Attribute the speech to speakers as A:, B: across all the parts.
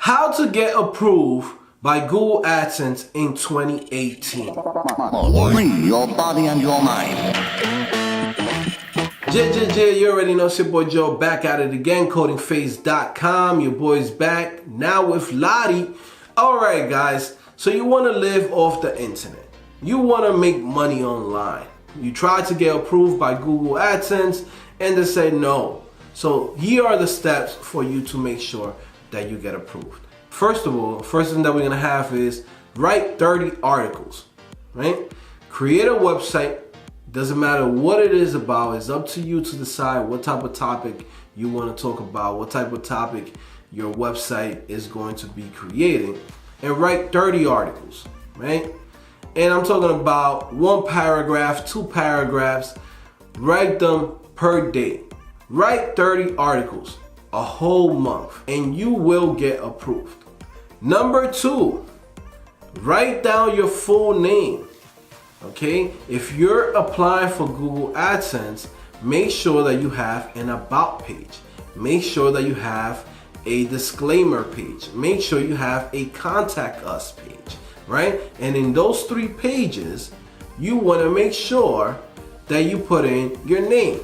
A: How to get approved by Google AdSense in 2018.
B: Free your body and your mind.
A: You already know it's your boy Joe back at it again, codingphase.com. Your boy's back now with LOTI. Alright guys, so you want to live off the internet. You want to make money online. You try to get approved by Google AdSense and they say no. So here are the steps for you to make sure that you get approved. First of all, first thing that we're going to have is write 30 articles, right? Create a website. Doesn't matter what it is about. It's up to you to decide what type of topic you want to talk about, what type of topic your website is going to be creating, and write 30 articles, right? And I'm talking about 1 paragraph, 2 paragraphs. Write them per day. Write 30 articles a whole month and you will get approved. Number 2, write down your full name. Okay, if you're applying for Google AdSense, make sure that you have an about page. Make sure that you have a disclaimer page. Make sure you have a contact us page, right? And in those 3 pages, you want to make sure that you put in your name,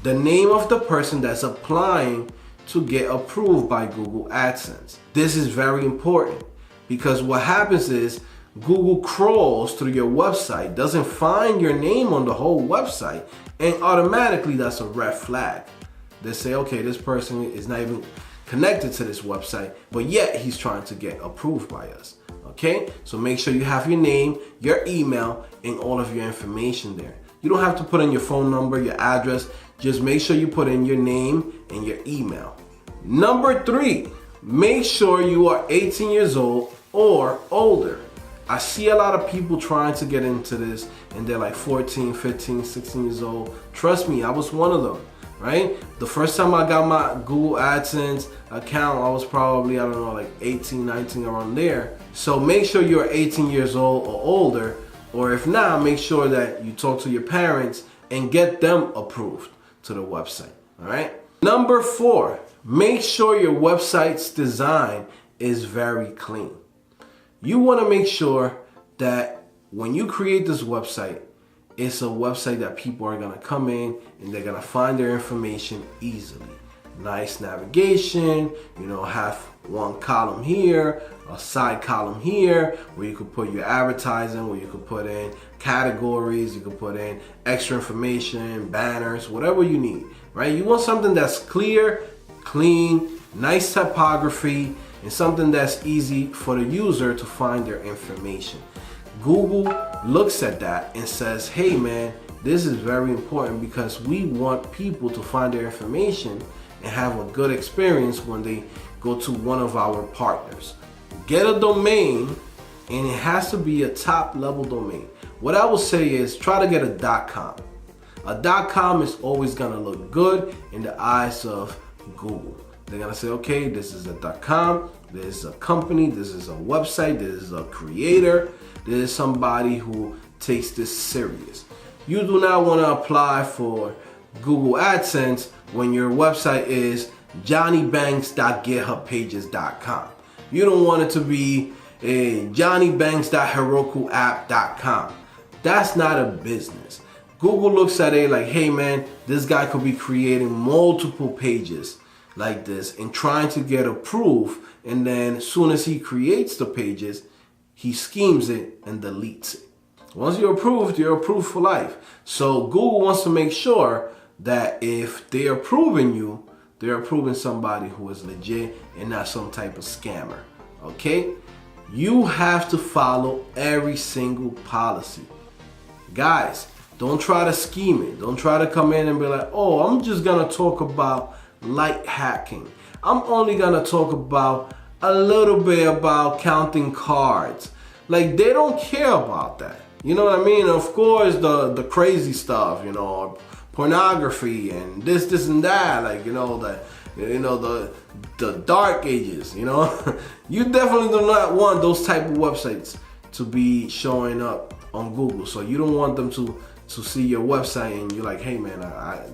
A: the name of the person that's applying to get approved by Google AdSense. This is very important because what happens is Google crawls through your website, doesn't find your name on the whole website, and automatically that's a red flag. They say, okay, this person is not even connected to this website, but yet he's trying to get approved by us. Okay, so make sure you have your name, your email, and all of your information there. You don't have to put in your phone number, your address. Just make sure you put in your name and your email. Number 3, make sure you are 18 years old or older. I see a lot of people trying to get into this and they're like 14, 15, 16 years old. Trust me, I was one of them, right? The first time I got my Google AdSense account, I was probably, I don't know, like 18, 19, around there. So make sure you're 18 years old or older, or if not, make sure that you talk to your parents and get them approved to the website, all right? Number 4, make sure your website's design is very clean. You want to make sure that when you create this website, it's a website that people are going to come in and they're going to find their information easily. Nice navigation, have 1 column here, a side column here where you could put your advertising, where you could put in categories, you could put in extra information, banners, whatever you need, right? You want something that's clear, clean, nice typography, and something that's easy for the user to find their information. Google looks at that and says, hey man, this is very important because we want people to find their information and have a good experience when they go to one of our partners. Get a domain, and it has to be a top level domain. What I will say is try to get a .com. A .com is always gonna look good in the eyes of Google. They're gonna say, okay, this is a .com, this is a company, this is a website, this is a creator, this is somebody who takes this serious. You do not want to apply for Google AdSense when your website is johnnybanks.githubpages.com. You don't want it to be a johnnybanks.herokuapp.com. That's not a business. Google looks at it like, hey man, this guy could be creating multiple pages like this and trying to get approved, and then as soon as he creates the pages, he schemes it and deletes it. Once you're approved for life. So Google wants to make sure that if they're approving you, they're approving somebody who is legit and not some type of scammer. Okay? You have to follow every single policy. Guys, don't try to scheme it. Don't try to come in and be like, oh, I'm just gonna talk about light hacking. I'm only gonna talk about a little bit about counting cards. Like, they don't care about that. You know what I mean? Of course, the crazy stuff, pornography and this and that, like, the dark ages, You definitely do not want those type of websites to be showing up on Google. So you don't want them to see your website and you're like, hey man,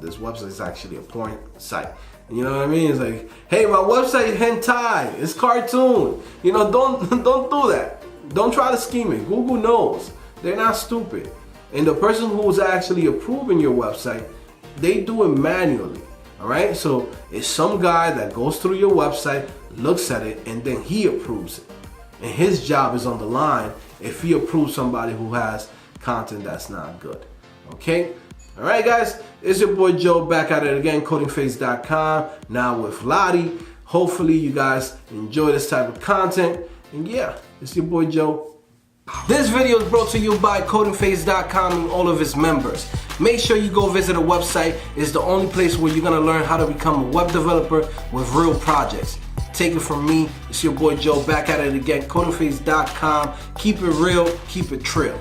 A: this website is actually a porn site. You know what I mean? It's like, hey, my website is hentai, it's cartoon. You know, don't do that. Don't try to scheme it. Google knows. They're not stupid. And the person who's actually approving your website, they do it manually. All right? So it's some guy that goes through your website, looks at it, and then he approves it. And his job is on the line if he approves somebody who has content that's not good. Okay? All right, guys, it's your boy Joe back at it again, codingphase.com, now with LOTI. Hopefully you guys enjoy this type of content. And yeah, it's your boy Joe. This video is brought to you by codingphase.com and all of its members. Make sure you go visit the website. It's the only place where you're gonna learn how to become a web developer with real projects. Take it from me, it's your boy Joe back at it again, codingphase.com. Keep it real, keep it trill.